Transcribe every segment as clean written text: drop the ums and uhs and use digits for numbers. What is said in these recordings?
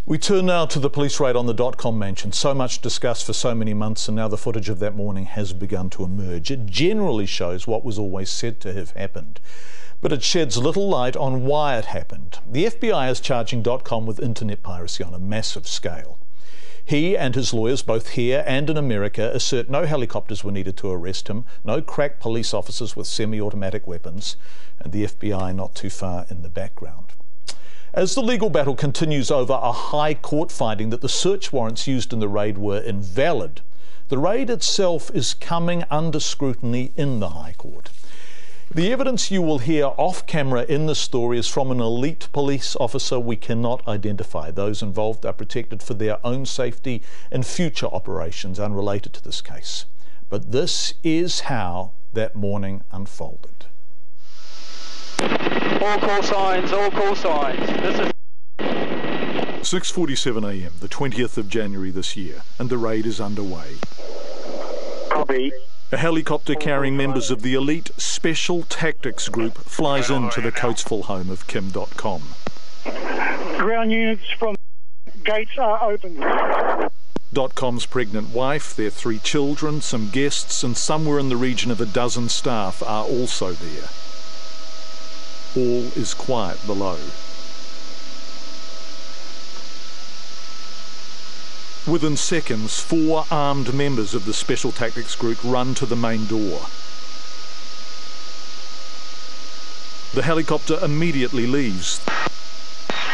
We turn now to the police raid on the Dotcom mansion, so much discussed for so many months, and now the footage of that morning has begun to emerge. It generally shows what was always said to have happened, but it sheds little light on why it happened. The FBI is charging Dotcom with internet piracy on a massive scale. He and his lawyers, both here and in America, assert no helicopters were needed to arrest him, no crack police officers with semi-automatic weapons, and the FBI not too far in the background. As the legal battle continues over a High Court finding that the search warrants used in the raid were invalid, the raid itself is coming under scrutiny in the High Court. The evidence you will hear off camera in this story is from an elite police officer we cannot identify. Those involved are protected for their own safety in future operations unrelated to this case. But this is how that morning unfolded. All call signs, all call signs. This is 6:47 a.m, the 20th of January this year, and the raid is underway. Copy. A helicopter carrying members of the elite Special Tactics Group flies into the Coatesville home of Kim Dotcom. Ground units from gates are open. Dotcom's pregnant wife, their 3 children, some guests, and somewhere in the region of a dozen staff are also there. All is quiet below. Within seconds, 4 armed members of the Special Tactics Group run to the main door. The helicopter immediately leaves.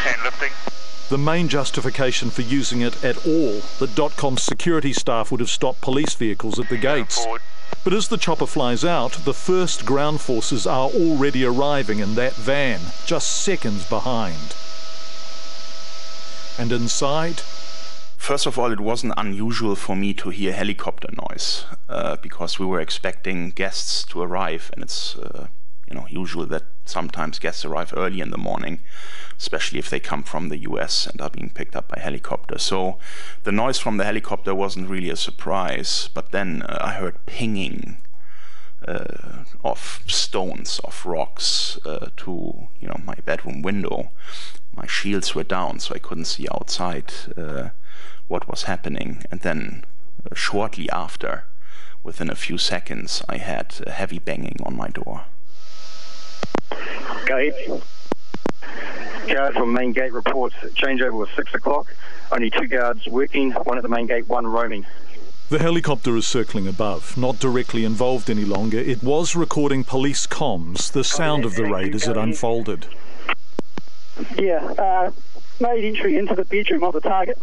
And lifting. The main justification for using it at all, that Dotcom's security staff would have stopped police vehicles at the gates. Forward. But as the chopper flies out, the first ground forces are already arriving in that van, just seconds behind. And inside? First of all, it wasn't unusual for me to hear helicopter noise because we were expecting guests to arrive, and it's usual that sometimes guests arrive early in the morning, especially if they come from the US and are being picked up by helicopter. So the noise from the helicopter wasn't really a surprise, but then I heard pinging of stones, of rocks to my bedroom window. My shields were down, so I couldn't see outside what was happening. And then shortly after, within a few seconds, I had a heavy banging on my door. Go ahead. Guard from main gate reports changeover was 6 o'clock. Only 2 guards working, 1 at the main gate, 1 roaming. The helicopter is circling above, not directly involved any longer. It was recording police comms, the sound of the raid as it unfolded. Yeah, made entry into the bedroom of the target.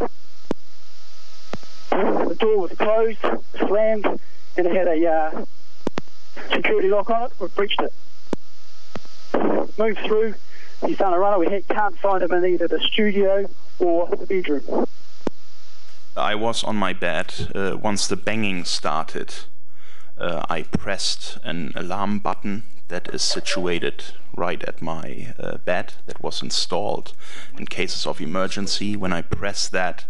The door was closed, slammed, and it had a security lock on it. We breached it. Moved through. He's done a runner. We can't find him in either the studio or the bedroom. I was on my bed. Once the banging started, I pressed an alarm button that is situated right at my bed, that was installed in cases of emergency. When I press that,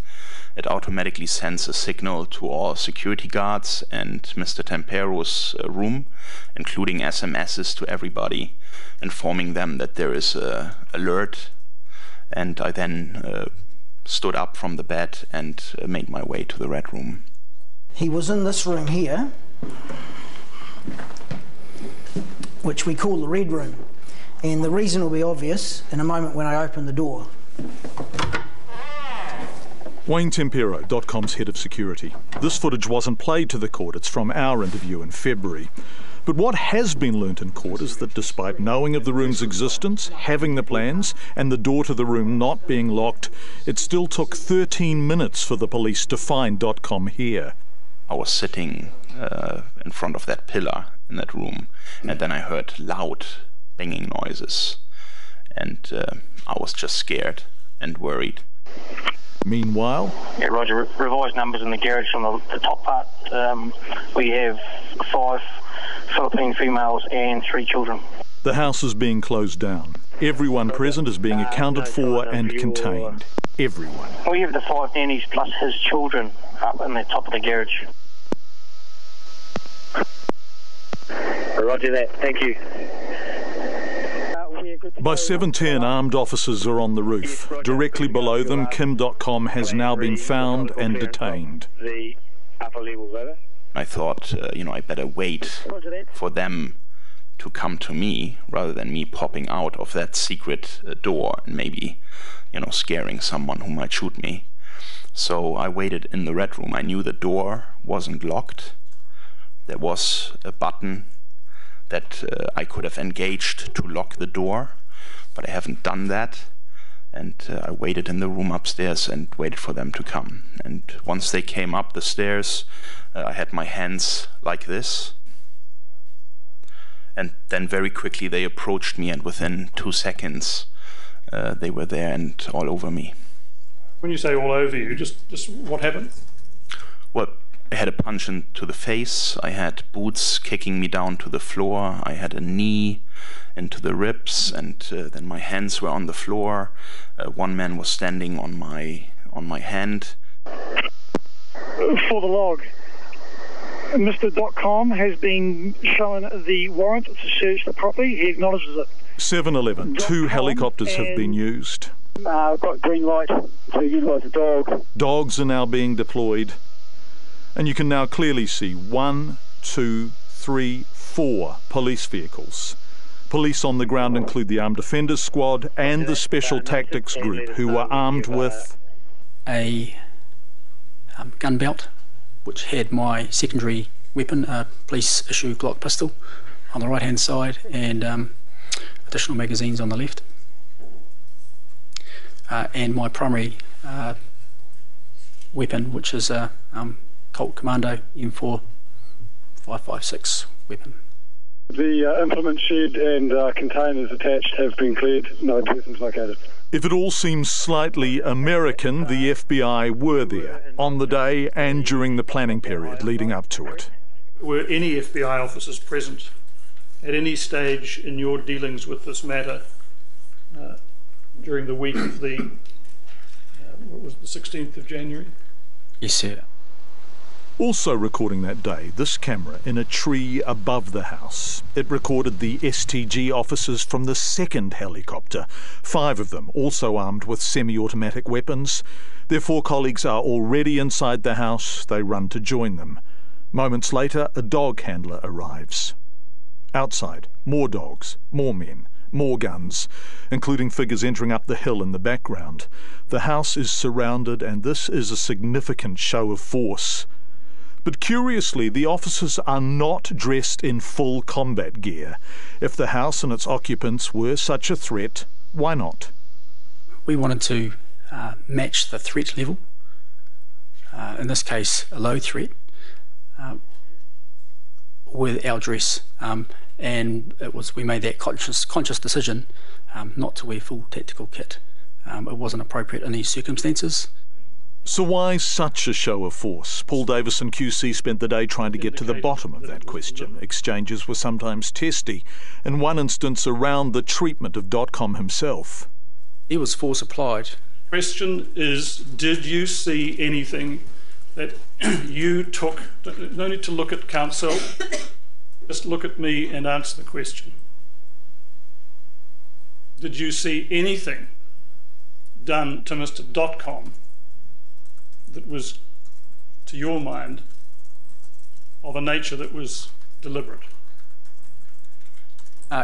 it automatically sends a signal to all security guards and Mr. Tempero's room, including SMSs to everybody, informing them that there is an alert. And I then stood up from the bed and made my way to the Red Room. He was in this room here, which we call the Red Room. And the reason will be obvious in a moment when I open the door. Wayne Tempero, Dotcom's head of security. This footage wasn't played to the court, it's from our interview in February. But what has been learnt in court is that despite knowing of the room's existence, having the plans, and the door to the room not being locked, it still took 13 minutes for the police to find Dotcom here. I was sitting in front of that pillar in that room, and then I heard loud banging noises, and I was just scared and worried. Meanwhile... Yeah, Roger. Revised numbers in the garage from the top part. We have 5 Philippine females and 3 children. The house is being closed down. Everyone present is being accounted for and contained. Everyone. We have the 5 nannies plus his children up in the top of the garage. Roger that. Thank you. By 7:10, armed officers are on the roof. Directly below them, Kim Dotcom has now been found and detained. The upper levels over. I thought, I better wait for them to come to me rather than me popping out of that secret door and maybe, scaring someone who might shoot me. So I waited in the red room. I knew the door wasn't locked. There was a button that I could have engaged to lock the door, but I haven't done that. And I waited in the room upstairs and waited for them to come. And once they came up the stairs, I had my hands like this. And then very quickly they approached me, and within 2 seconds they were there and all over me. When you say all over you, just what happened? Well, I had a punch into the face, I had boots kicking me down to the floor, I had a knee into the ribs, and then my hands were on the floor. One man was standing on my hand. For the log, Mr. Dotcom has been shown the warrant to search the property. He acknowledges it. 7:11, 2 helicopters have been used. I've got green light to utilise a dog. Dogs are now being deployed. And you can now clearly see 1, 2, 3, 4 police vehicles. Police on the ground include the Armed Defenders Squad and the Special Tactics Group, who were armed with a gun belt, which had my secondary weapon, a police issue Glock pistol on the right hand side, and additional magazines on the left. And my primary weapon, which is a Colt Commando M4 5.56 weapon. The implement shed and containers attached have been cleared. No persons located. If it all seems slightly American, the FBI were there on the day and during the planning period leading up to it. Were any FBI officers present at any stage in your dealings with this matter during the week of the, what was it, the 16th of January? Yes, sir. Also recording that day, this camera in a tree above the house. It recorded the STG officers from the second helicopter, 5 of them also armed with semi-automatic weapons. Their 4 colleagues are already inside the house. They run to join them. Moments later, a dog handler arrives. Outside, more dogs, more men, more guns, including figures entering up the hill in the background. The house is surrounded, and this is a significant show of force. But curiously, the officers are not dressed in full combat gear. If the house and its occupants were such a threat, why not? We wanted to match the threat level, in this case a low threat, with our dress, and we made that conscious decision not to wear full tactical kit. It wasn't appropriate in these circumstances. So why such a show of force? Paul Davison QC spent the day trying to get to the bottom of that question. Exchanges were sometimes testy. In one instance, around the treatment of Dotcom himself. There was force applied. Question is, did you see anything that you took? No need to look at counsel. Just look at me and answer the question. Did you see anything done to Mr. Dotcom that was, to your mind, of a nature that was deliberate?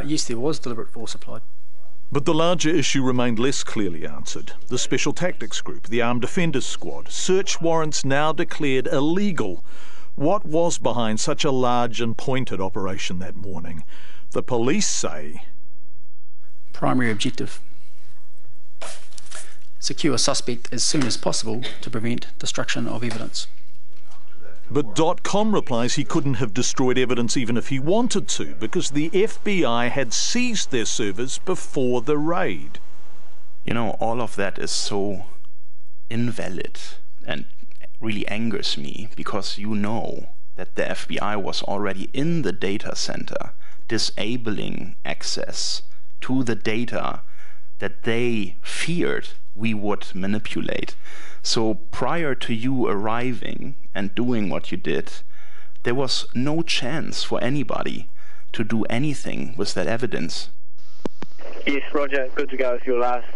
Yes, there was deliberate force applied. But the larger issue remained less clearly answered. The Special Tactics Group, the Armed Defenders Squad, search warrants now declared illegal. What was behind such a large and pointed operation that morning? The police say... Primary objective: secure suspect as soon as possible to prevent destruction of evidence. But Dotcom replies he couldn't have destroyed evidence even if he wanted to, because the FBI had seized their servers before the raid. All of that is so invalid and really angers me, because that the FBI was already in the data center disabling access to the data that they feared we would manipulate. So prior to you arriving and doing what you did, there was no chance for anybody to do anything with that evidence. Yes, Roger. Good to go with your last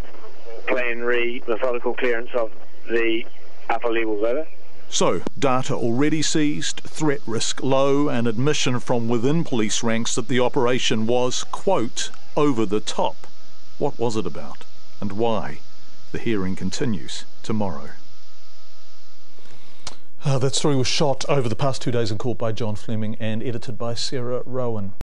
plan methodical clearance of the upper levels, over. So, data already seized, threat risk low, and admission from within police ranks that the operation was, quote, over the top. What was it about, and why? The hearing continues tomorrow. That story was shot over the past 2 days in court by John Fleming and edited by Sarah Rowan.